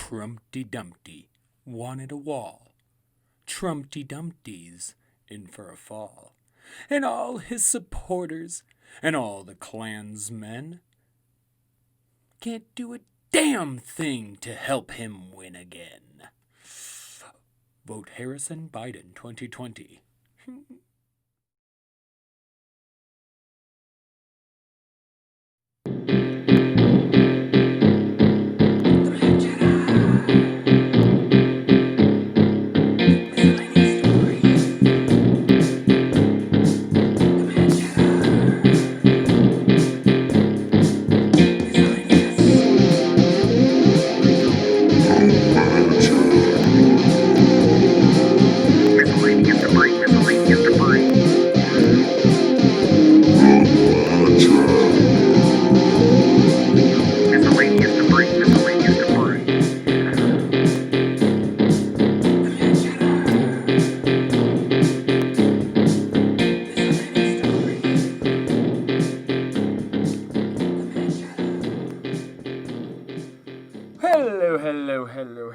Trumpty Dumpty wanted a wall. Trumpty Dumpty's in for a fall. And all his supporters and all the clansmen can't do a damn thing to help him win again. Vote Harrison Biden 2020.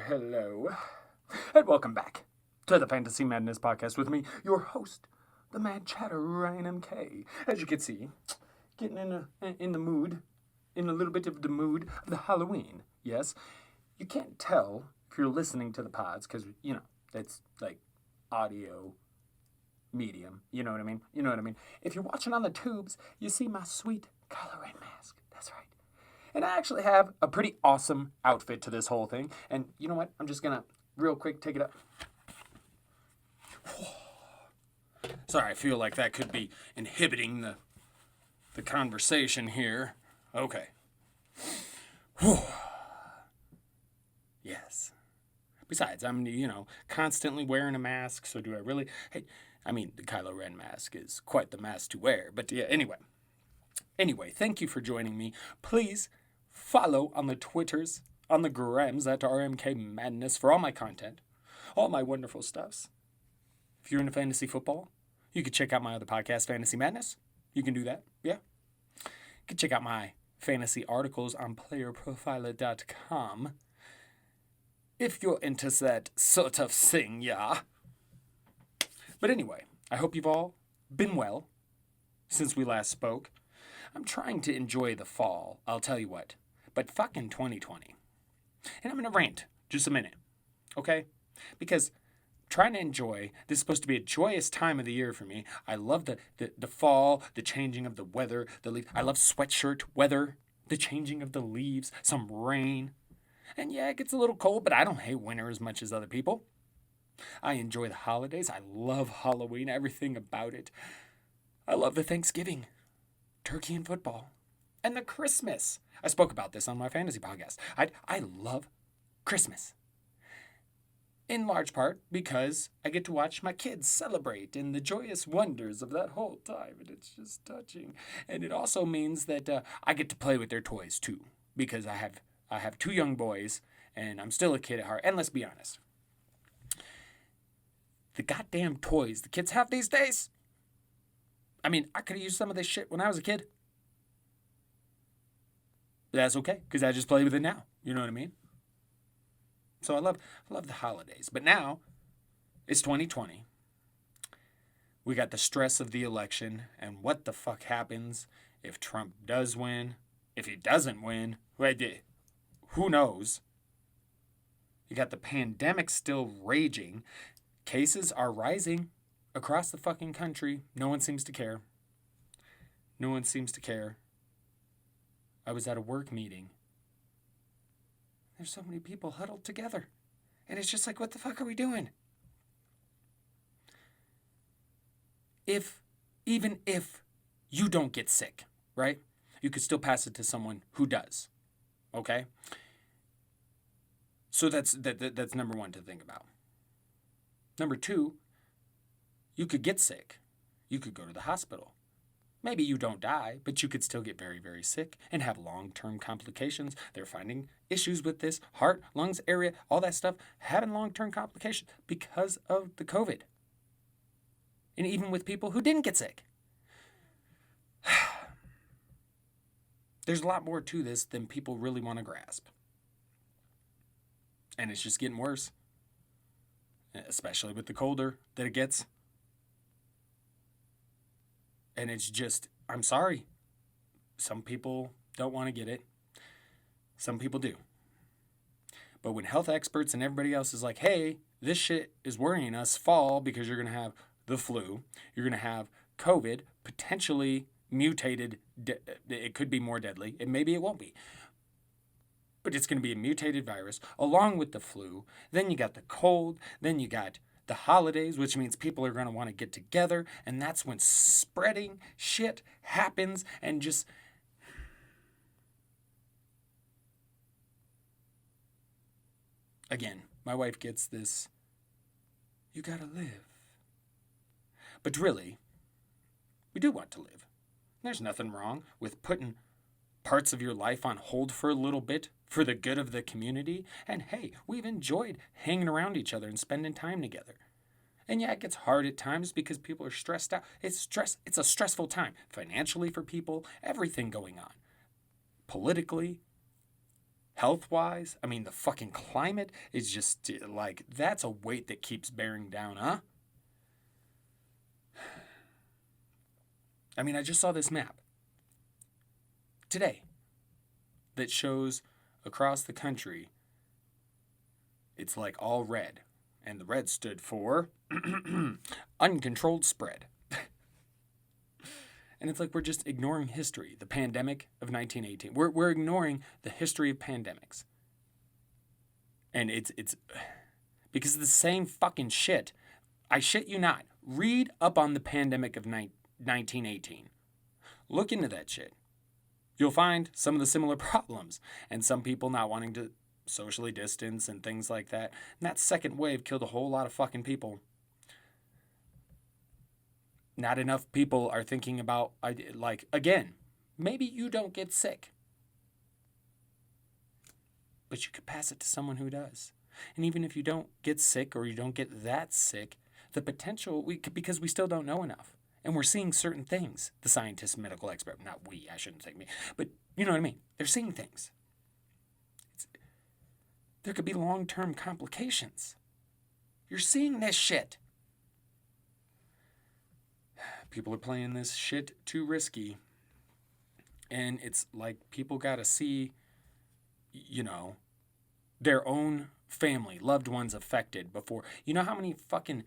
Hello, and welcome back to the Fantasy Madness podcast with me, your host, the Mad Chatter, Ryan MK. As you can see, getting in the mood, in a little bit of the mood of the Halloween. Yes, you can't tell if you're listening to the pods because it's like audio medium. You know what I mean? If you're watching on the tubes, you see my sweet Kylo Ren mask. That's right. And I actually have a pretty awesome outfit to this whole thing. And you know what? I'm just going to real quick take it up. Sorry, I feel like that could be inhibiting the conversation here. Okay. Yes. Besides, I'm, constantly wearing a mask, so do I really? Hey, the Kylo Ren mask is quite the mask to wear. But yeah, Anyway, thank you for joining me. Please follow on the Twitters, on the Grams at RMK Madness for all my content, all my wonderful stuffs. If you're into fantasy football, you can check out my other podcast, Fantasy Madness. You can do that, yeah. You can check out my fantasy articles on playerprofiler.com. If you're into that sort of thing, yeah. But anyway, I hope you've all been well since we last spoke. I'm trying to enjoy the fall, I'll tell you what. But fucking 2020. And I'm going to rant just a minute, okay? Because I'm trying to enjoy, this is supposed to be a joyous time of the year for me. I love the fall, the changing of the weather, the leaves. I love sweatshirt weather, the changing of the leaves, some rain. And yeah, it gets a little cold, but I don't hate winter as much as other people. I enjoy the holidays. I love Halloween, everything about it. I love the Thanksgiving, turkey and football, and the Christmas. I spoke about this on my fantasy podcast. I love Christmas. In large part because I get to watch my kids celebrate in the joyous wonders of that whole time, and it's just touching. And it also means that I get to play with their toys too, because I have two young boys, and I'm still a kid at heart. And let's be honest, the goddamn toys the kids have these days, I could have used some of this shit when I was a kid. But that's okay, because I just play with it now. You know what I mean? So I love the holidays. But now, it's 2020. We got the stress of the election, and what the fuck happens if Trump does win? If he doesn't win, who knows? You got the pandemic still raging. Cases are rising across the fucking country. No one seems to care. I was at a work meeting. There's so many people huddled together. And it's just like, what the fuck are we doing? Even if you don't get sick, right? You could still pass it to someone who does. Okay? So that's number one to think about. Number two, you could get sick. You could go to the hospital. Maybe you don't die, but you could still get very, very sick and have long-term complications. They're finding issues with this heart, lungs area, all that stuff, having long-term complications because of the COVID. And even with people who didn't get sick. There's a lot more to this than people really want to grasp. And it's just getting worse, especially with the colder that it gets. And it's just, I'm sorry. Some people don't want to get it. Some people do. But when health experts and everybody else is like, hey, this shit is worrying us, fall because you're going to have the flu, you're going to have COVID, potentially mutated, it could be more deadly, and maybe it won't be. But it's going to be a mutated virus along with the flu. Then you got the cold, then you got the holidays, which means people are going to want to get together, and that's when spreading shit happens. And just, again, my wife gets this, you gotta live. But really, we do want to live. There's nothing wrong with putting parts of your life on hold for a little bit for the good of the community. And hey, we've enjoyed hanging around each other and spending time together. And yeah, it gets hard at times because people are stressed out. It's a stressful time financially for people, everything going on. Politically, health-wise, I mean, the fucking climate is just like, that's a weight that keeps bearing down, huh? I mean, I just saw this map today that shows across the country, it's like all red. And the red stood for uncontrolled spread. And it's like we're just ignoring history, the pandemic of 1918. We're ignoring the history of pandemics. And it's because of the same fucking shit. I shit you not. Read up on the pandemic of 1918. Look into that shit. You'll find some of the similar problems and some people not wanting to socially distance and things like that. And that second wave killed a whole lot of fucking people. Not enough people are thinking about, like, again, maybe you don't get sick, but you could pass it to someone who does. And even if you don't get sick or you don't get that sick, the potential, because we still don't know enough. And we're seeing certain things, the scientists, medical expert, not we, I shouldn't say me, but you know what I mean? They're seeing things. There could be long-term complications. You're seeing this shit. People are playing this shit too risky. And it's like people got to see, their own family, loved ones affected before. You know how many fucking,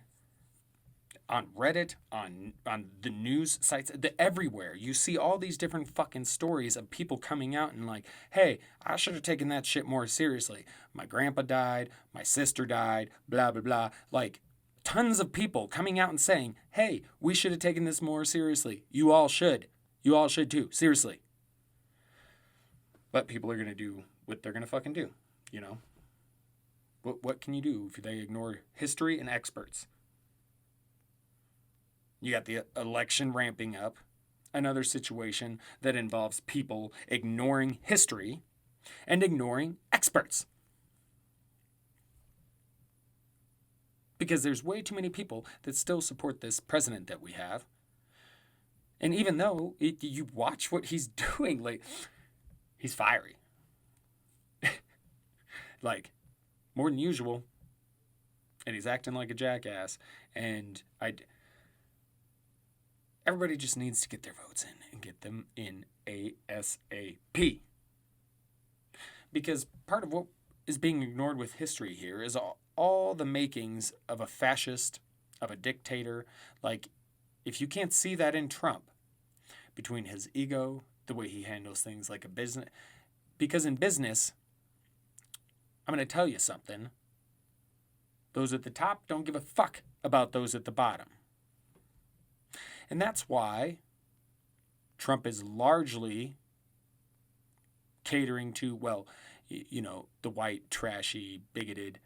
on Reddit, on the news sites, everywhere, you see all these different fucking stories of people coming out and like, hey, I should have taken that shit more seriously. My grandpa died, my sister died, blah, blah, blah. Like, tons of people coming out and saying, hey, we should have taken this more seriously. You all should. You all should too. Seriously. But people are going to do what they're going to fucking do, What can you do if they ignore history and experts? You got the election ramping up, another situation that involves people ignoring history and ignoring experts. Because there's way too many people that still support this president that we have. And even though you watch what he's doing, like, he's fiery. Like, more than usual. And he's acting like a jackass. And everybody just needs to get their votes in and get them in ASAP. Because part of what is being ignored with history here is all the makings of a fascist, of a dictator. Like, if you can't see that in Trump, between his ego, the way he handles things like a business, because in business, I'm going to tell you something. Those at the top don't give a fuck about those at the bottom. And that's why Trump is largely catering to, well, the white, trashy, bigoted,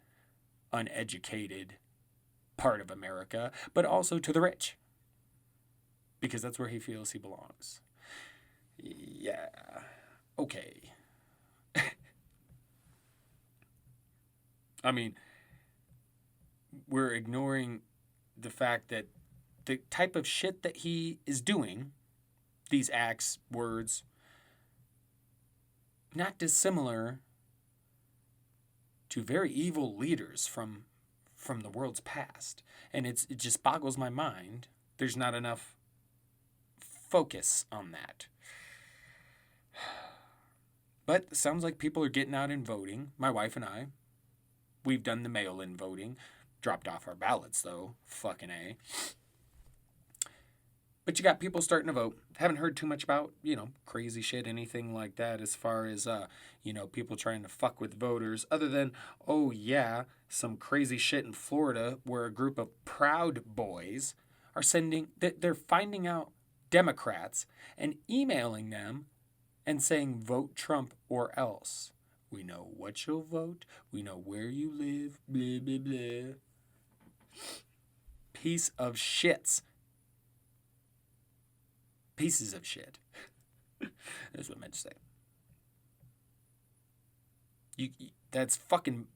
uneducated part of America, but also to the rich. Because that's where he feels he belongs. Yeah. Okay. I mean, we're ignoring the fact that the type of shit that he is doing, these acts, words, not dissimilar to very evil leaders from the world's past. And it just boggles my mind. There's not enough focus on that. But sounds like people are getting out and voting. My wife and I, we've done the mail-in voting. Dropped off our ballots, though. Fucking A. But you got people starting to vote. Haven't heard too much about, crazy shit, anything like that as far as, people trying to fuck with voters. Other than, oh yeah, some crazy shit in Florida where a group of Proud Boys are they're finding out Democrats and emailing them and saying, vote Trump or else. We know what you'll vote. We know where you live. Blah, blah, blah. Piece of shits. Pieces of shit. That's what I meant to say. That's fucking...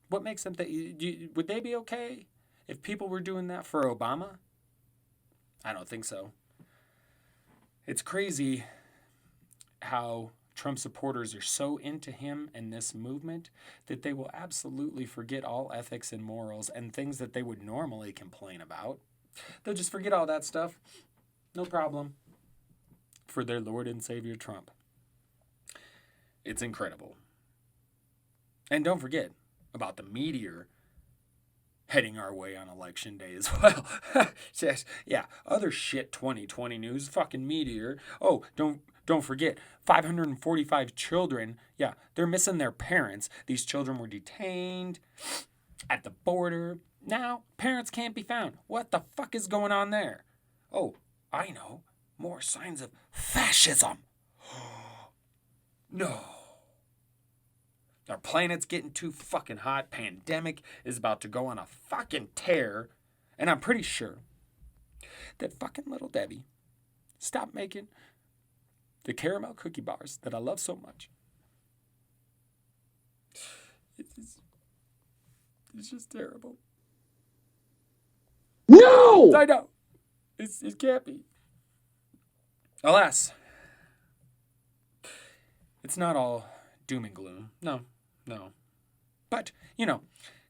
What makes them think... Would they be okay if people were doing that for Obama? I don't think so. It's crazy how Trump supporters are so into him and this movement that they will absolutely forget all ethics and morals and things that they would normally complain about. They'll just forget all that stuff. No problem. For their Lord and Savior Trump. It's incredible. And don't forget about the meteor heading our way on election day as well. Yeah, other shit 2020 news. Fucking meteor. Oh, don't forget, 545 children. Yeah, they're missing their parents. These children were detained at the border. Now, parents can't be found. What the fuck is going on there? Oh, I know. More signs of fascism. No. Our planet's getting too fucking hot. Pandemic is about to go on a fucking tear. And I'm pretty sure that fucking Little Debbie stopped making the caramel cookie bars that I love so much. It's just terrible. No! I know. It can't be. Alas, it's not all doom and gloom. No. But,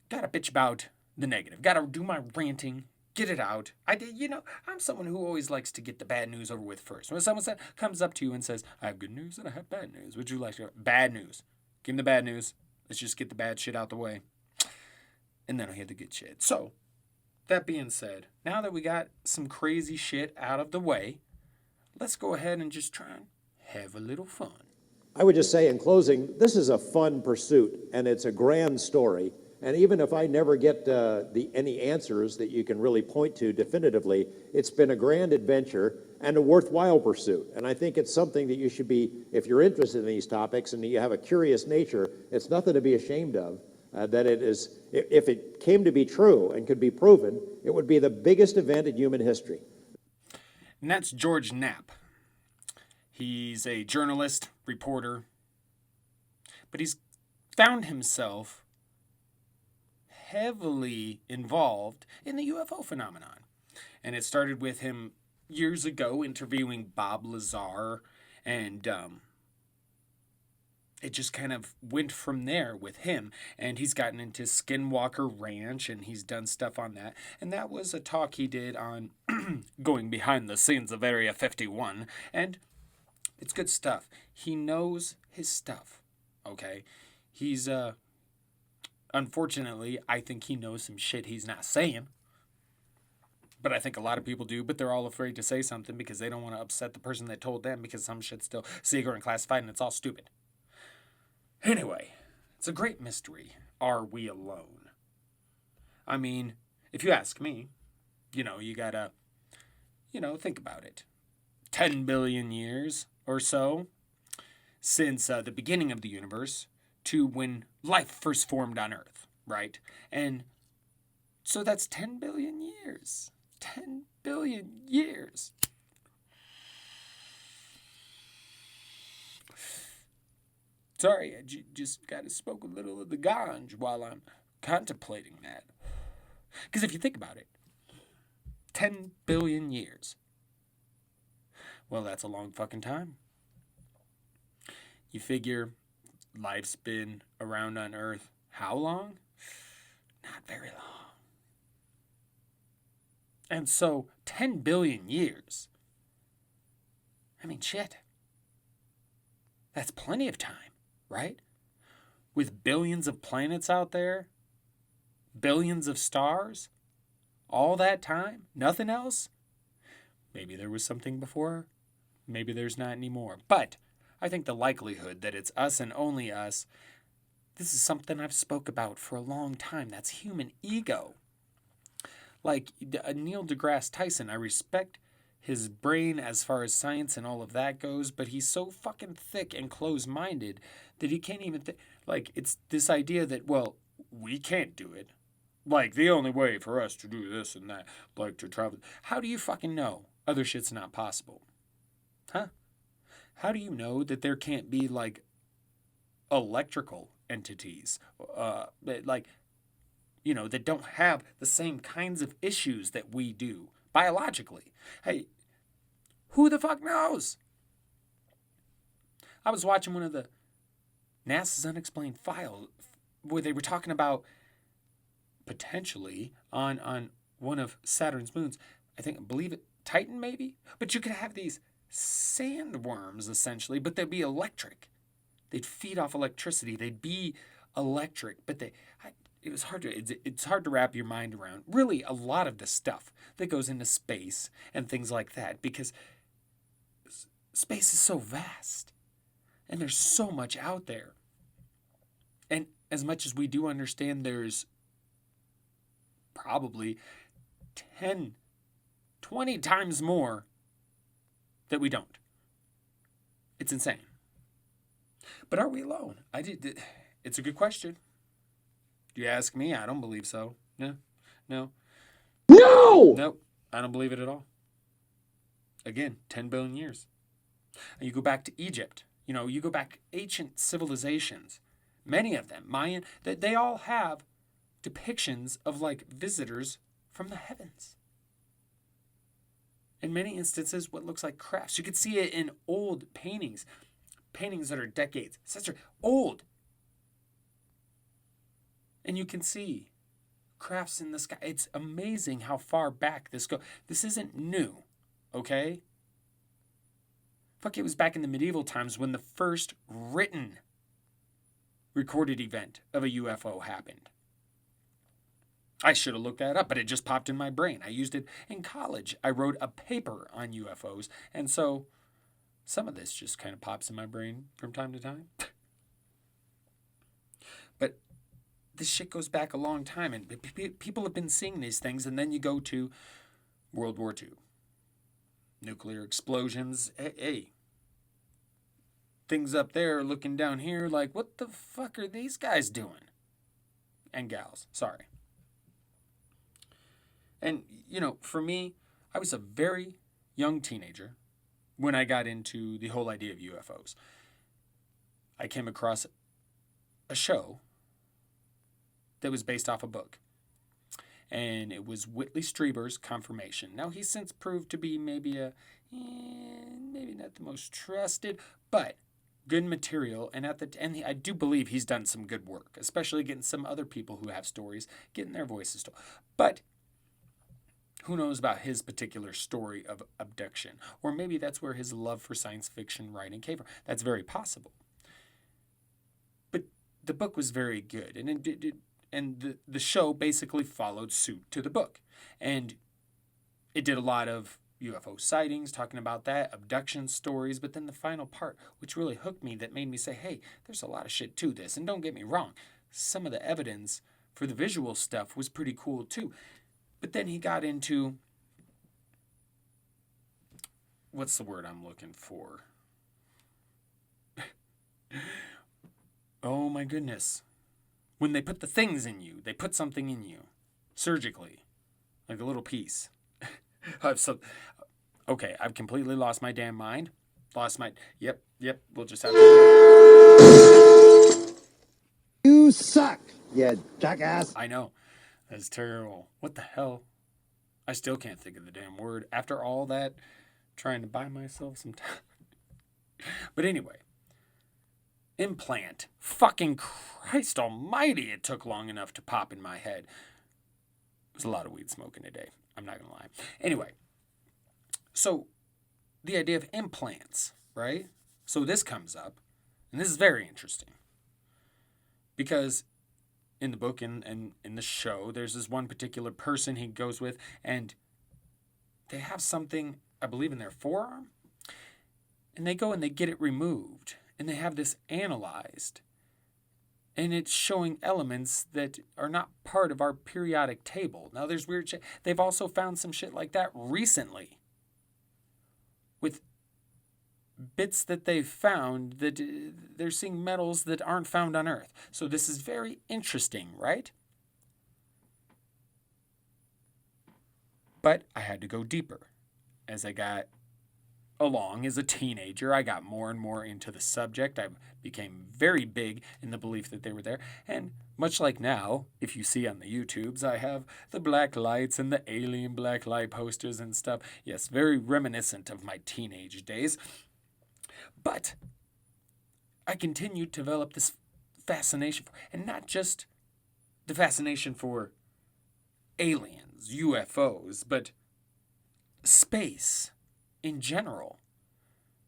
gotta bitch about the negative. Gotta do my ranting, get it out. I'm someone who always likes to get the bad news over with first. When someone comes up to you and says, I have good news and I have bad news, would you like to... Bad news. Give them the bad news. Let's just get the bad shit out the way. And then I'll hear the good shit. So, that being said, now that we got some crazy shit out of the way, let's go ahead and just try and have a little fun. I would just say in closing, this is a fun pursuit, and it's a grand story. And even if I never get any answers that you can really point to definitively, it's been a grand adventure and a worthwhile pursuit. And I think it's something that you should be, if you're interested in these topics and you have a curious nature, it's nothing to be ashamed of. That it is, if it came to be true and could be proven, it would be the biggest event in human history. And that's George Knapp. He's a journalist, reporter, but he's found himself heavily involved in the UFO phenomenon. And it started with him years ago interviewing Bob Lazar, and it just kind of went from there with him. And he's gotten into Skinwalker Ranch, and he's done stuff on that. And that was a talk he did on going behind the scenes of Area 51. And it's good stuff. He knows his stuff, okay? He's, unfortunately, I think he knows some shit he's not saying. But I think a lot of people do, but they're all afraid to say something because they don't want to upset the person that told them because some shit's still secret and classified and it's all stupid. Anyway, it's a great mystery. Are we alone? I mean, if you ask me, you gotta, think about it. 10 billion years or so since the beginning of the universe to when life first formed on Earth, right? And so that's 10 billion years. 10 billion years. Sorry, I just got to smoke a little of the ganj while I'm contemplating that. Because if you think about it, 10 billion years. Well, that's a long fucking time. You figure life's been around on Earth how long? Not very long. And so 10 billion years. I mean, shit. That's plenty of time, right? With billions of planets out there, billions of stars, all that time, nothing else? Maybe there was something before, maybe there's not anymore. But I think the likelihood that it's us and only us, this is something I've spoke about for a long time. That's human ego. Like Neil deGrasse Tyson, I respect his brain as far as science and all of that goes, but he's so fucking thick and close-minded that he can't even think. Like, it's this idea that, well, we can't do it. Like, the only way for us to do this and that, like to travel. How do you fucking know other shit's not possible? Huh? How do you know that there can't be, like, electrical entities? Like, that don't have the same kinds of issues that we do biologically. Hey, who the fuck knows? I was watching one of the NASA's unexplained files where they were talking about potentially on one of Saturn's moons. I believe it Titan maybe, but you could have these sandworms essentially, but they'd be electric. They'd feed off electricity. They'd be electric, but it's hard to wrap your mind around really a lot of the stuff that goes into space and things like that, because space is so vast and there's so much out there. And as much as we do understand there's probably 10, 20 times more that we don't. It's insane. But are we alone? It's a good question. Do you ask me? I don't believe so. No. No! Nope. I don't believe it at all. Again, 10 billion years. And you go back to Egypt. You go back ancient civilizations. Many of them, Mayan, they all have depictions of like visitors from the heavens. In many instances, what looks like crafts. You could see it in old paintings that are decades, centuries old. And you can see crafts in the sky. It's amazing how far back this goes. This isn't new, okay? Fuck, it was back in the medieval times when the first written recorded event of a UFO happened. I should have looked that up, but it just popped in my brain. I used it in college. I wrote a paper on UFOs, and so some of this just kind of pops in my brain from time to time. But this shit goes back a long time, and people have been seeing these things, and then you go to World War II. Nuclear explosions. Hey. Things up there looking down here like, what the fuck are these guys doing? And gals, sorry. And, for me, I was a very young teenager when I got into the whole idea of UFOs. I came across a show that was based off a book. And it was Whitley Strieber's Confirmation. Now, he's since proved to be maybe not the most trusted, but good material. And I do believe he's done some good work, especially getting some other people who have stories, getting their voices told. But who knows about his particular story of abduction? Or maybe that's where his love for science fiction writing came from. That's very possible. But the book was very good, and the show basically followed suit to the book. And it did a lot of UFO sightings, talking about that, abduction stories, but then the final part, which really hooked me, that made me say, hey, there's a lot of shit to this. And don't get me wrong, some of the evidence for the visual stuff was pretty cool too. But then he got into, what's the word I'm looking for? Oh my goodness. When they put the things in you, they put something in you, surgically, like a little piece. Okay, I've completely lost my damn mind. Yep, we'll just have to. You suck, you jackass. I know, that's terrible. What the hell? I still can't think of the damn word. After all that, trying to buy myself some time. But anyway, implant. Fucking Christ almighty, it took long enough to pop in my head. It was a lot of weed smoking today. I'm not going to lie. Anyway, so the idea of implants, right? So this comes up, and this is very interesting. Because in the book and in the show, there's this one particular person he goes with, and they have something, I believe, in their forearm, and they go and they get it removed, and they have this analyzed, and it's showing elements that are not part of our periodic table. Now, there's weird shit. They've also found some shit like that recently with bits that they've found that they're seeing metals that aren't found on Earth. So this is very interesting, right? But I had to go deeper. As I got along as a teenager, I got more and more into the subject. I became very big in the belief that they were there. And much like now, if you see on the YouTubes, I have the black lights and the alien black light posters and stuff. Yes, very reminiscent of my teenage days. But I continued to develop this fascination, and not just the fascination for aliens, UFOs, but space in general.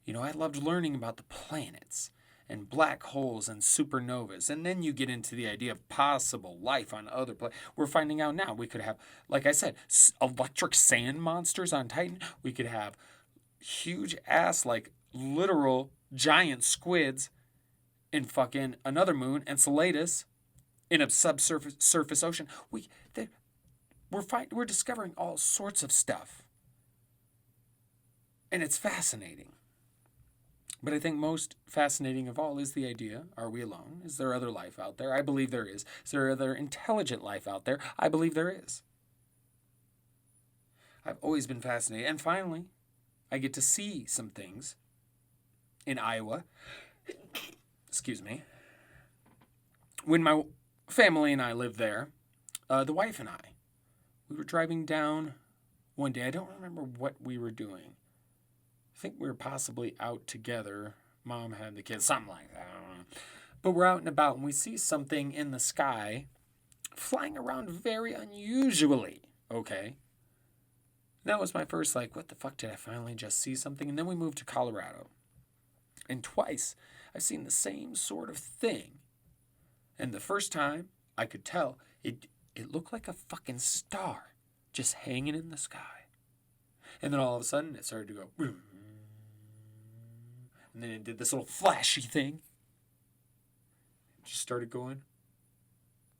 You know, I loved learning about the planets and black holes and supernovas. And then you get into the idea of possible life on other planets. We're finding out now we could have, like I said, electric sand monsters on Titan. We could have huge ass, like literal giant squids in fucking another moon, Enceladus, in a subsurface ocean. We're discovering all sorts of stuff. And it's fascinating. But I think most fascinating of all is the idea, are we alone? Is there other life out there? I believe there is. Is there other intelligent life out there? I believe there is. I've always been fascinated. And finally, I get to see some things in Iowa. Excuse me. When my family and I lived there, the wife and I, we were driving down one day. I don't remember what we were doing. I think we were possibly out together. Mom had the kids, something like that. I don't know. But we're out and about, and we see something in the sky flying around very unusually. Okay. That was my first, like, what the fuck, did I finally just see something? And then we moved to Colorado. And twice, I've seen the same sort of thing. And the first time, I could tell, it looked like a fucking star just hanging in the sky. And then all of a sudden, it started to go, and then it did this little flashy thing. It just started going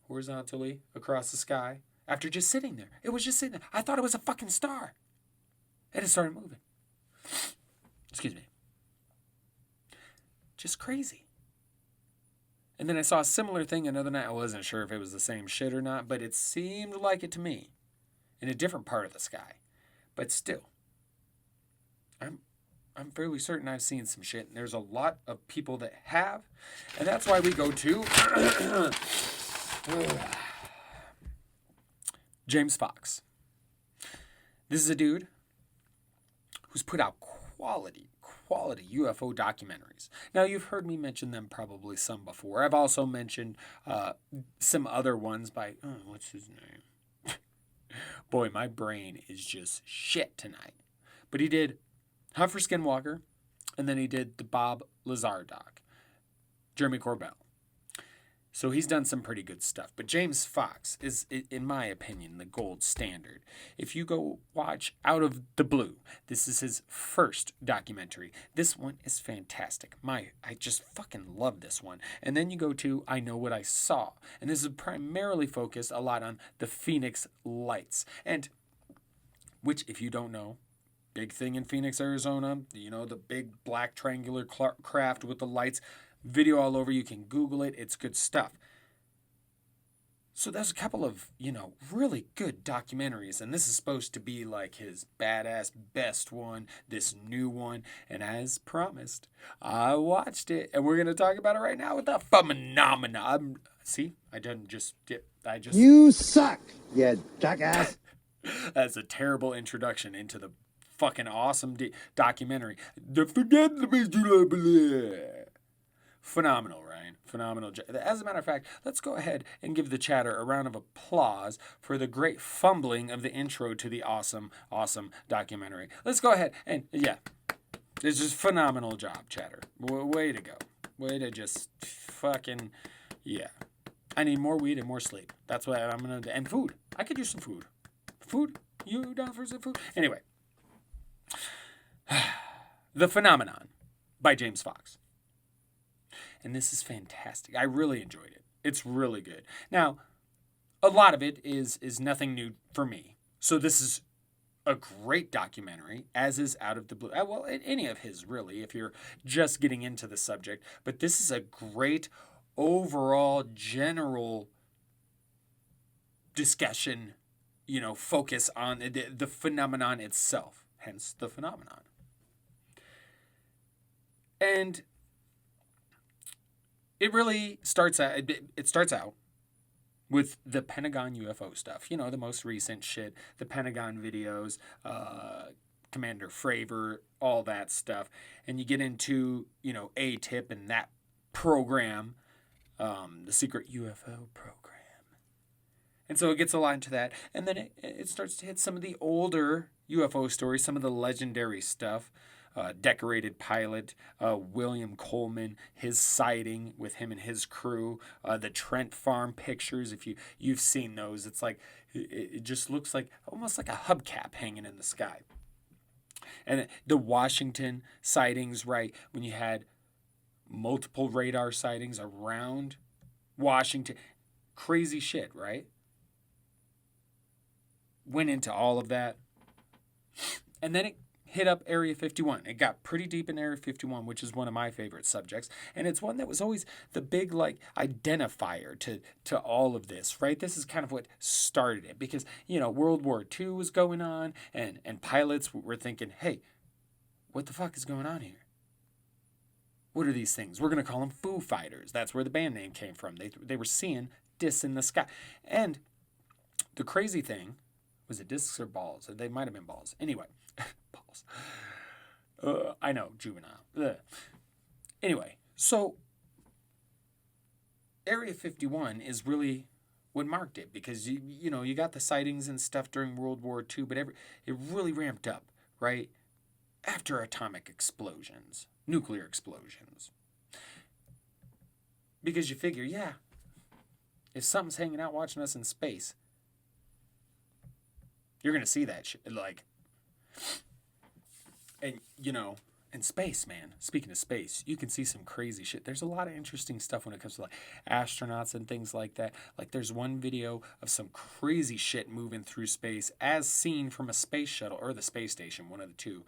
horizontally across the sky after just sitting there. It was just sitting there. I thought it was a fucking star. And it started moving. Excuse me. Just crazy. And then I saw a similar thing another night. I wasn't sure if it was the same shit or not, but it seemed like it to me in a different part of the sky. But still, I'm fairly certain I've seen some shit, and there's a lot of people that have, and that's why we go to James Fox. This is a dude who's put out quality UFO documentaries. Now, you've heard me mention them probably some before. I've also mentioned some other ones by, what's his name? Boy, my brain is just shit tonight. But he did Humphrey Skinwalker, and then he did the Bob Lazar doc, Jeremy Corbell. So he's done some pretty good stuff. But James Fox is, in my opinion, the gold standard. If you go watch Out of the Blue, this is his first documentary. This one is fantastic. I just fucking love this one. And then you go to I Know What I Saw. And this is primarily focused a lot on the Phoenix Lights. And, which, if you don't know, big thing in Phoenix, Arizona, you know, the big black triangular craft with the lights. Video all over. You can Google it. It's good stuff. So there's a couple of, really good documentaries. And this is supposed to be like his badass best one, this new one. And as promised, I watched it. And we're going to talk about it right now with the phenomena. You suck, you jackass. That's a terrible introduction into the fucking awesome documentary. Phenomenal, Ryan. Phenomenal. As a matter of fact, let's go ahead and give the chatter a round of applause for the great fumbling of the intro to the awesome, awesome documentary. Let's go ahead and, yeah, it's just phenomenal job, chatter. Way to go. Way to just fucking, yeah. I need more weed and more sleep. That's what I'm going to do. And food. I could use some food. Food? You down for some food? Anyway. The Phenomenon by James Fox. And this is fantastic. I really enjoyed it. It's really good. Now, a lot of it is nothing new for me. So this is a great documentary, as is Out of the Blue. Well, any of his, really, if you're just getting into the subject. But this is a great overall general discussion, focus on the phenomenon itself, hence the phenomenon. And it really starts out, it starts out with the Pentagon UFO stuff, the most recent shit, the Pentagon videos, Commander Fravor, all that stuff. And you get into, ATIP and that program, the secret UFO program. And so it gets a lot into that. And then it starts to hit some of the older UFO stories, some of the legendary stuff. Decorated pilot William Coleman, his sighting with him and his crew, the Trent Farm pictures. If you've seen those, it's like it just looks like almost like a hubcap hanging in the sky. And the Washington sightings, right, when you had multiple radar sightings around Washington, crazy shit, right? Went into all of that, and then it hit up Area 51. It got pretty deep in Area 51, which is one of my favorite subjects. And it's one that was always the big, identifier to all of this, right? This is kind of what started it because, World War II was going on and pilots were thinking, hey, what the fuck is going on here? What are these things? We're going to call them Foo Fighters. That's where the band name came from. They were seeing discs in the sky. And the crazy thing, was it discs or balls? They might have been balls. Anyway. Balls. I know, juvenile. Ugh. Anyway, so Area 51 is really what marked it because you got the sightings and stuff during World War II, but it really ramped up, right? After atomic explosions, nuclear explosions. Because you figure, yeah, if something's hanging out watching us in space, you're going to see that shit. And, in space, man, speaking of space, you can see some crazy shit. There's a lot of interesting stuff when it comes to, astronauts and things like that. There's one video of some crazy shit moving through space as seen from a space shuttle or the space station, one of the two.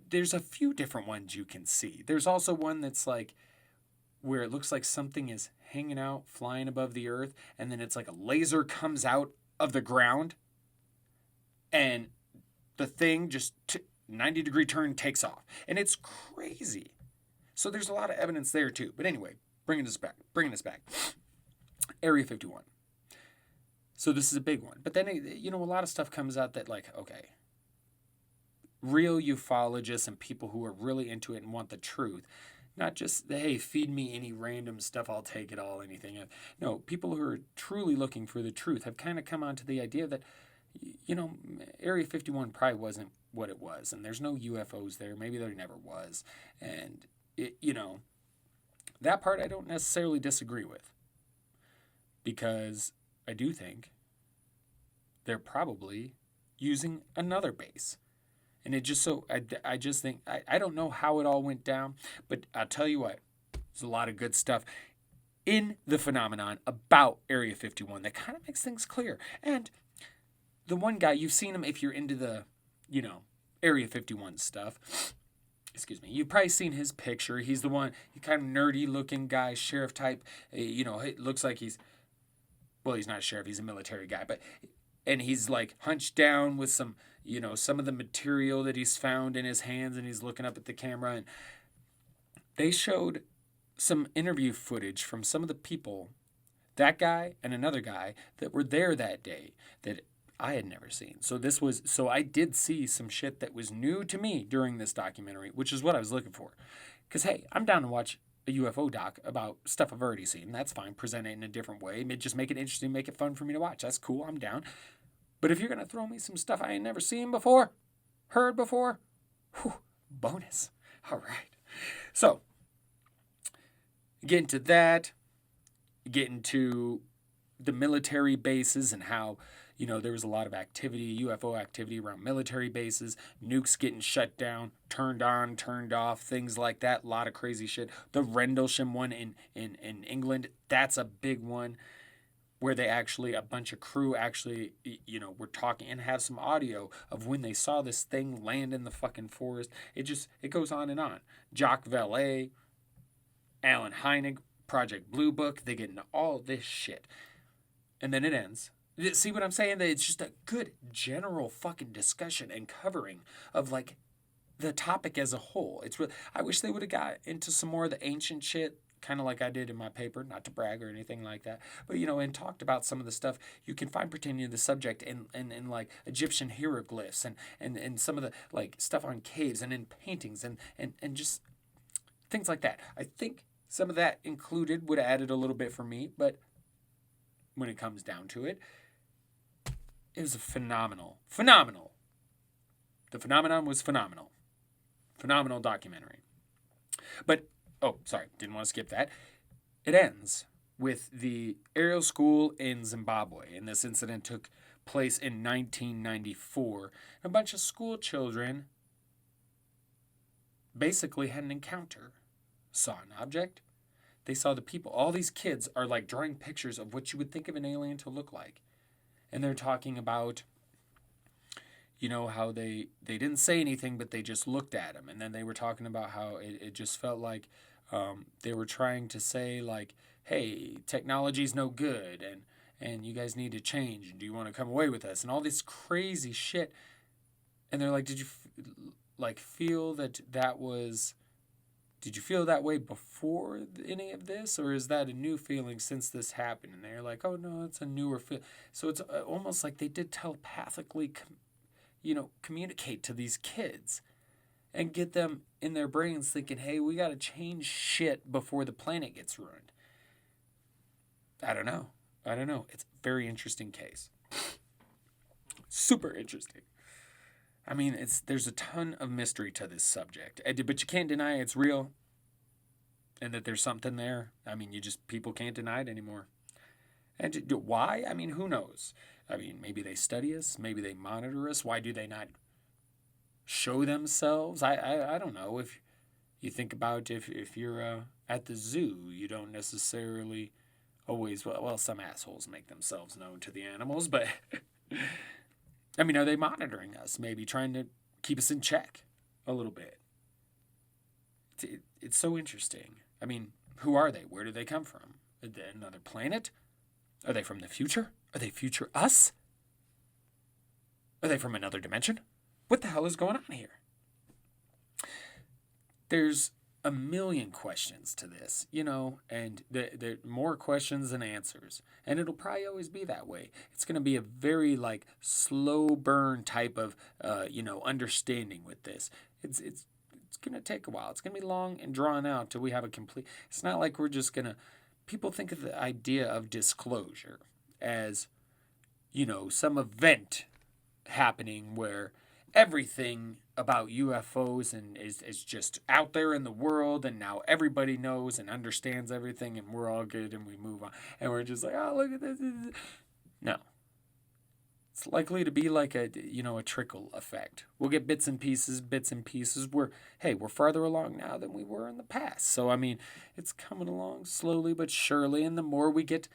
There's a few different ones you can see. There's also one that's, where it looks like something is hanging out, flying above the Earth, and then it's like a laser comes out of the ground, and the thing just 90-degree turn takes off. And it's crazy. So there's a lot of evidence there too. But anyway, bringing us back. Area 51. So this is a big one. But then, a lot of stuff comes out that okay, real ufologists and people who are really into it and want the truth, not just, hey, feed me any random stuff, I'll take it all, anything. No, people who are truly looking for the truth have kind of come onto the idea that, Area 51 probably wasn't what it was, and there's no UFOs there. Maybe there never was. And, that part I don't necessarily disagree with. Because I do think they're probably using another base. And it just I just think, I don't know how it all went down, but I'll tell you what, there's a lot of good stuff in the phenomenon about Area 51 that kind of makes things clear. And the one guy, you've seen him if you're into the, Area 51 stuff. Excuse me. You've probably seen his picture. He's the one, kind of nerdy looking guy, sheriff type. It looks like he's not a sheriff, he's a military guy, and he's hunched down with some, some of the material that he's found in his hands, and he's looking up at the camera. And they showed some interview footage from some of the people, that guy and another guy, that were there that day that I had never seen. So I did see some shit that was new to me during this documentary, which is what I was looking for. Because, hey, I'm down to watch a UFO doc about stuff I've already seen. That's fine. Present it in a different way. Just make it interesting, make it fun for me to watch. That's cool. I'm down. But if you're going to throw me some stuff I ain't never seen before, heard before, whew, bonus. All right. So, get into that. Get into the military bases and how, there was a lot of activity, UFO activity around military bases, nukes getting shut down, turned on, turned off, things like that. A lot of crazy shit. The Rendlesham one in England, that's a big one where they actually, a bunch of crew actually, were talking and have some audio of when they saw this thing land in the fucking forest. It goes on and on. Jacques Vallée, Alan Hynek, Project Blue Book, they get into all this shit. And then it ends. See what I'm saying? That it's just a good general fucking discussion and covering of like the topic as a whole. It's really, I wish they would have got into some more of the ancient shit, kind of like I did in my paper, not to brag or anything like that, but and talked about some of the stuff you can find pertaining to the subject in like Egyptian hieroglyphs and some of the like stuff on caves and in paintings and just things like that. I think some of that included would have added a little bit for me, but when it comes down to it, it was a phenomenal. The phenomenon was phenomenal. Phenomenal documentary. But, sorry, didn't want to skip that. It ends with the aerial school in Zimbabwe, and this incident took place in 1994. A bunch of school children basically had an encounter. Saw an object. They saw the people. All these kids are like drawing pictures of what you would think of an alien to look like. And they're talking about, how they didn't say anything, but they just looked at him. And then they were talking about how it just felt like they were trying to say, like, hey, technology's no good, and you guys need to change, and do you want to come away with us? And all this crazy shit. And they're like, did you, feel that was... Did you feel that way before any of this, or is that a new feeling since this happened? And they're like, oh, no, it's a newer feeling. So it's almost like they did telepathically, communicate to these kids and get them in their brains thinking, hey, we got to change shit before the planet gets ruined. I don't know. It's a very interesting case. Super interesting. I mean, there's a ton of mystery to this subject, but you can't deny it's real and that there's something there. I mean, people can't deny it anymore. And why? I mean, who knows? I mean, maybe they study us, maybe they monitor us. Why do they not show themselves? I don't know. If you think about if you're at the zoo, you don't necessarily always, well, some assholes make themselves known to the animals, but... I mean, are they monitoring us? Maybe trying to keep us in check a little bit. It's so interesting. I mean, who are they? Where do they come from? Another planet? Are they from the future? Are they future us? Are they from another dimension? What the hell is going on here? There's a million questions to this, and there are more questions than answers. And it'll probably always be that way. It's going to be a very, slow burn type of, understanding with this. It's going to take a while. It's going to be long and drawn out till we have a complete... It's not like we're just going to... People think of the idea of disclosure as, some event happening where everything about UFOs and is just out there in the world, and now everybody knows and understands everything, and we're all good and we move on, and we're just like, oh, look at this. No, it's likely to be like a trickle effect. We'll get bits and pieces. We're farther along now than we were in the past. So I mean, it's coming along slowly but surely, and the more we get,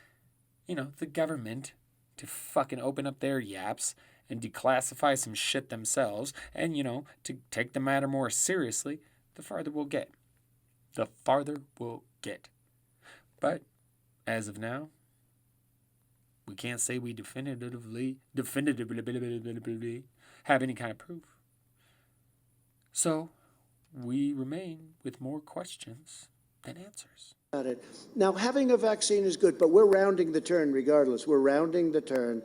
the government to fucking open up their yaps and declassify some shit themselves, and, to take the matter more seriously, the farther we'll get. But, as of now, we can't say we definitively have any kind of proof. So, we remain with more questions than answers. Now, having a vaccine is good, but we're rounding the turn regardless. We're rounding the turn.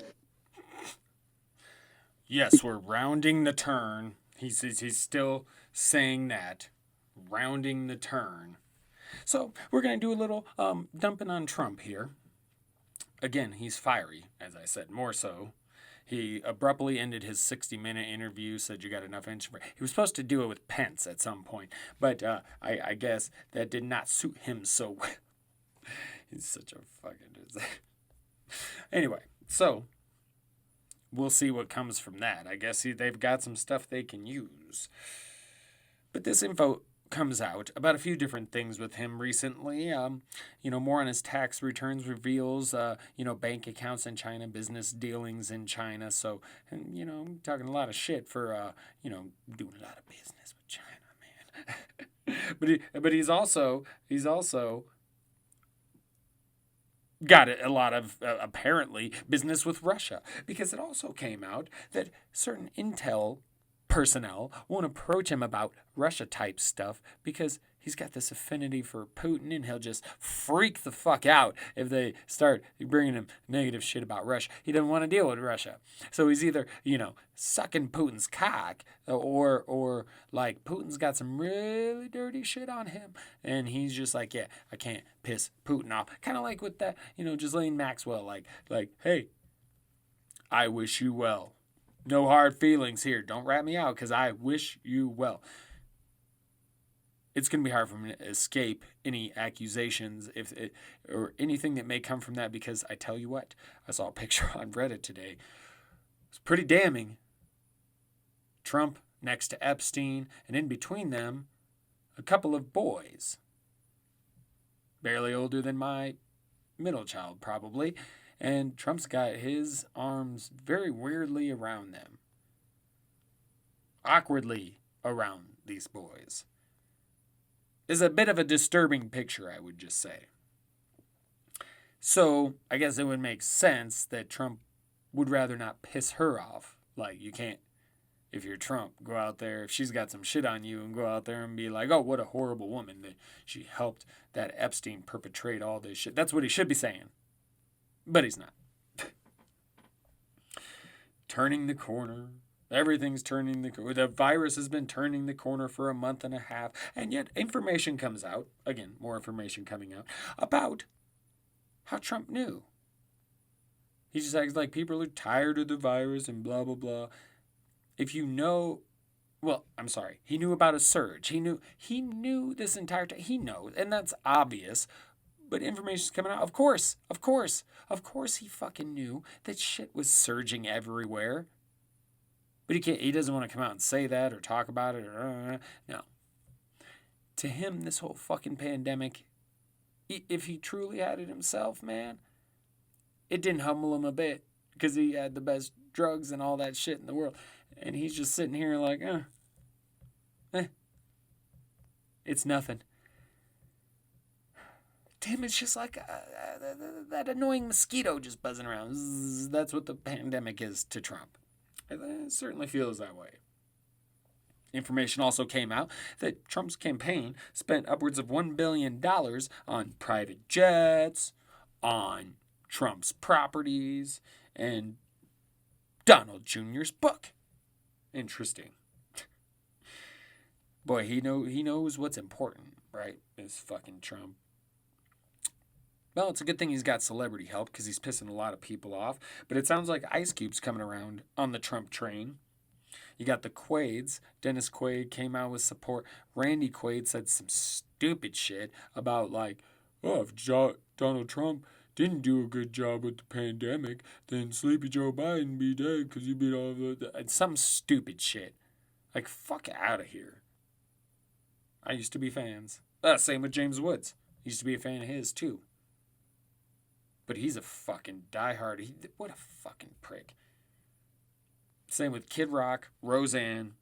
Yes, we're rounding the turn. He's still saying that. rounding the turn. So we're going to do a little dumping on Trump here. Again, he's fiery, as I said, more so. He abruptly ended his 60-minute interview, said you got enough information. He was supposed to do it with Pence at some point, but I guess that did not suit him so well. He's such a fucking... Anyway, so we'll see what comes from that. I guess they've got some stuff they can use. But this info comes out about a few different things with him recently. More on his tax returns reveals, bank accounts in China, business dealings in China. So, talking a lot of shit for, doing a lot of business with China, man. but he's also got a lot of apparently business with Russia, because it also came out that certain intel personnel won't approach him about Russia type stuff because he's got this affinity for Putin, and he'll just freak the fuck out if they start bringing him negative shit about Russia. He doesn't want to deal with Russia. So he's either, sucking Putin's cock, or like Putin's got some really dirty shit on him, and he's just like, yeah, I can't piss Putin off. Kind of like with that, Ghislaine Maxwell, like, hey, I wish you well. No hard feelings here. Don't rat me out because I wish you well. It's going to be hard for me to escape any accusations or anything that may come from that, because I tell you what, I saw a picture on Reddit today. It's pretty damning. Trump next to Epstein, and in between them, a couple of boys. Barely older than my middle child, probably. And Trump's got his arms very weirdly around them. Awkwardly around these boys. Is a bit of a disturbing picture, I would just say. So, I guess it would make sense that Trump would rather not piss her off. Like, you can't, if you're Trump, go out there, if she's got some shit on you, and go out there and be like, oh, what a horrible woman that she helped that Epstein perpetrate all this shit. That's what he should be saying. But he's not. Turning the corner. Everything's turning the corner. The virus has been turning the corner for a month and a half. And yet information comes out. Again, more information coming out about how Trump knew. He just acts like people are tired of the virus and blah, blah, blah. If you know... Well, I'm sorry. He knew about a surge. He knew this entire time. He knows. And that's obvious. But information's coming out. Of course he fucking knew that shit was surging everywhere. But he doesn't want to come out and say that or talk about it. No. To him, this whole fucking pandemic, if he truly had it himself, man, it didn't humble him a bit, because he had the best drugs and all that shit in the world. And he's just sitting here like, it's nothing. Damn, it's just like that annoying mosquito just buzzing around. Zzz, that's what the pandemic is to Trump. It certainly feels that way. Information also came out that Trump's campaign spent upwards of $1 billion on private jets, on Trump's properties, and Donald Jr.'s book. Interesting. Boy, he knows what's important, right? Is fucking Trump. Well, it's a good thing he's got celebrity help, because he's pissing a lot of people off. But it sounds like Ice Cube's coming around on the Trump train. You got the Quaids. Dennis Quaid came out with support. Randy Quaid said some stupid shit about like, oh, if Donald Trump didn't do a good job with the pandemic, then Sleepy Joe Biden be dead because he beat all the... And some stupid shit. Like, fuck out of here. I used to be fans. Same with James Woods. Used to be a fan of his, too. But he's a fucking diehard. What a fucking prick. Same with Kid Rock, Roseanne.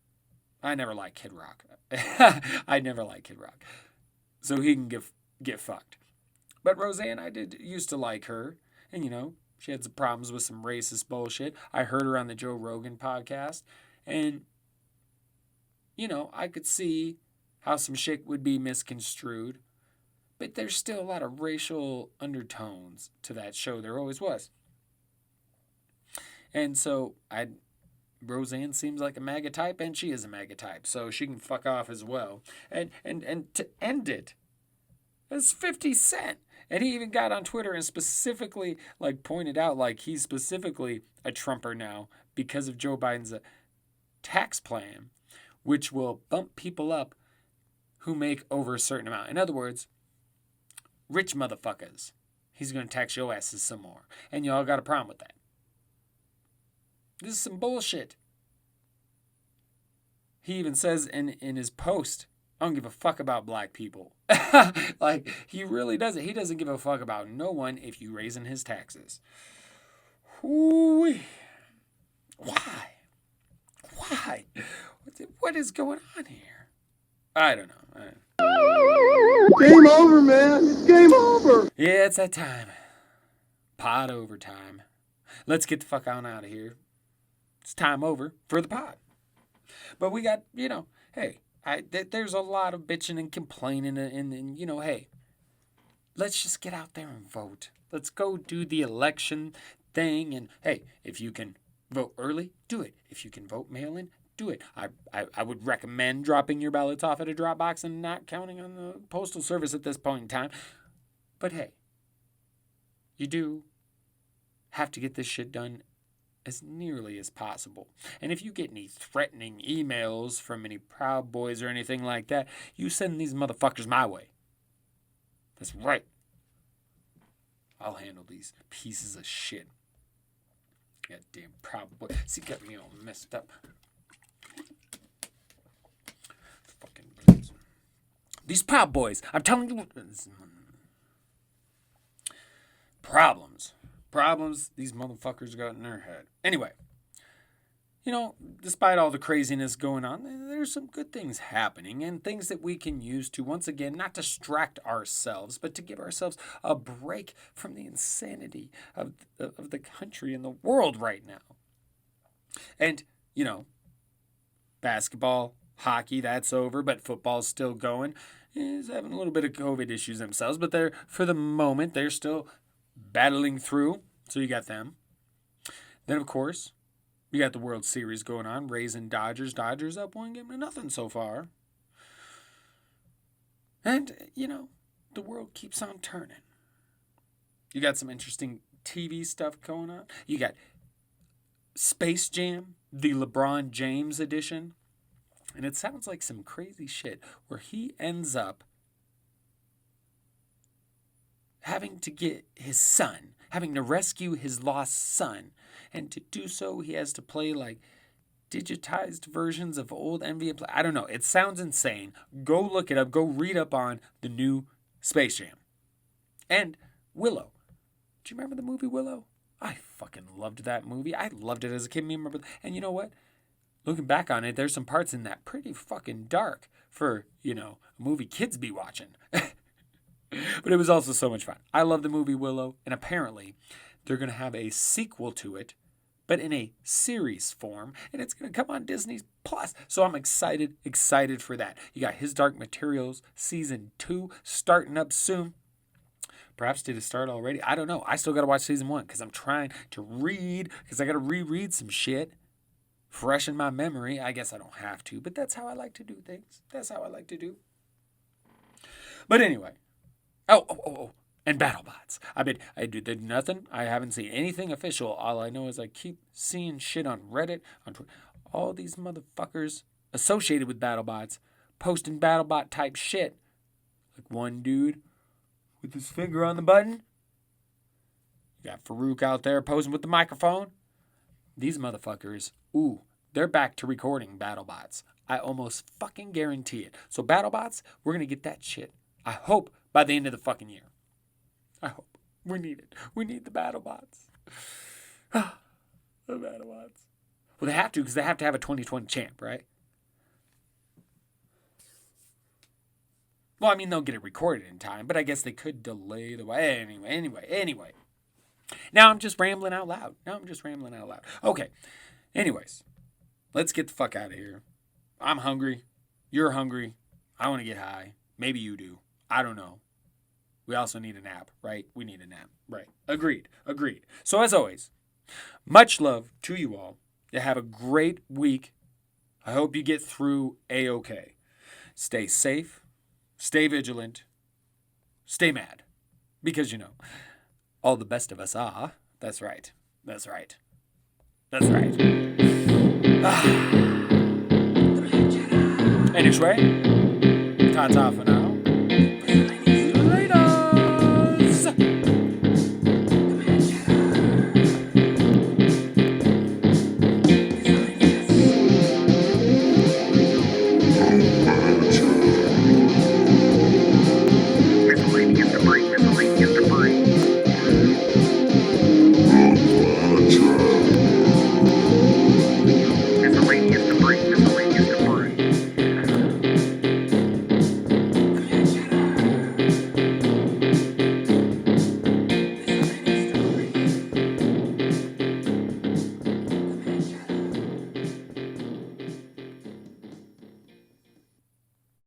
I never liked Kid Rock. I never liked Kid Rock. So he can get fucked. But Roseanne, I used to like her. And, she had some problems with some racist bullshit. I heard her on the Joe Rogan podcast. And, I could see how some shit would be misconstrued. But there's still a lot of racial undertones to that show. There always was. And so Roseanne seems like a MAGA type, and she is a MAGA type, so she can fuck off as well. And to end it, it's 50 Cent. And he even got on Twitter and specifically like pointed out like he's specifically a Trumper now because of Joe Biden's tax plan, which will bump people up who make over a certain amount. In other words, rich motherfuckers. He's going to tax your asses some more. And y'all got a problem with that. This is some bullshit. He even says in his post, I don't give a fuck about black people. Like, he really doesn't. He doesn't give a fuck about no one if you raising his taxes. Why? Why? What is going on here? I don't know. Game over, man. It's game over. Yeah, it's that time. Pod overtime. Let's get the fuck on out of here. It's time over for the pod. But we got, hey, there's a lot of bitching and complaining and hey, let's just get out there and vote. Let's go do the election thing. And hey, if you can vote early, do it. If you can vote mail-in, do it. I would recommend dropping your ballots off at a drop box and not counting on the postal service at this point in time. But hey, you do have to get this shit done as nearly as possible. And if you get any threatening emails from any Proud Boys or anything like that, you send these motherfuckers my way. That's right. I'll handle these pieces of shit. Goddamn Proud Boy. See, got me all messed up. Fucking bitches. These Proud Boys, I'm telling you. Problems these motherfuckers got in their head. Anyway, despite all the craziness going on, there's some good things happening and things that we can use to, once again, not distract ourselves, but to give ourselves a break from the insanity of the country and the world right now. And, basketball, hockey, that's over, but football's still going. Is having a little bit of COVID issues themselves, but for the moment, they're still battling through. So you got them. Then, of course, you got the World Series going on. Rays and Dodgers. Dodgers up 1-0 so far. And, the world keeps on turning. You got some interesting TV stuff going on. You got Space Jam, the LeBron James edition. And it sounds like some crazy shit where he ends up having to get his son, having to rescue his lost son. And to do so, he has to play like digitized versions of old NBA players. I don't know. It sounds insane. Go look it up. Go read up on the new Space Jam. And Willow. Do you remember the movie Willow? I fucking loved that movie. I loved it as a kid. And you know what? Looking back on it, there's some parts in that pretty fucking dark for, a movie kids be watching. But it was also so much fun. I love the movie Willow, and apparently they're going to have a sequel to it, but in a series form, and it's going to come on Disney Plus. So I'm excited for that. You got His Dark Materials Season 2 starting up soon. Perhaps did it start already? I don't know. I still got to watch Season 1 because I'm trying to read, because I got to reread some shit. Fresh in my memory. I guess I don't have to, but that's how I like to do things. That's how I like to do. But anyway. Oh. And BattleBots. I did nothing. I haven't seen anything official. All I know is I keep seeing shit on Reddit, on Twitter. All these motherfuckers associated with BattleBots posting BattleBot type shit. Like one dude with his finger on the button. You got Farouk out there posing with the microphone. These motherfuckers, they're back to recording BattleBots. I almost fucking guarantee it. So BattleBots, we're going to get that shit. I hope by the end of the fucking year. I hope. We need it. We need the BattleBots. The BattleBots. Well, they have to, because they have to have a 2020 champ, right? Well, they'll get it recorded in time, but I guess they could delay the way. Anyway. Now I'm just rambling out loud. Okay. Anyways, let's get the fuck out of here. I'm hungry. You're hungry. I want to get high. Maybe you do. I don't know. We also need a nap, right? We need a nap, right? Agreed. So as always, much love to you all. You have a great week. I hope you get through A-OK. Stay safe, stay vigilant, stay mad. Because, all the best of us are. That's right. That's right. That's right. Anyway, ta-ta for now.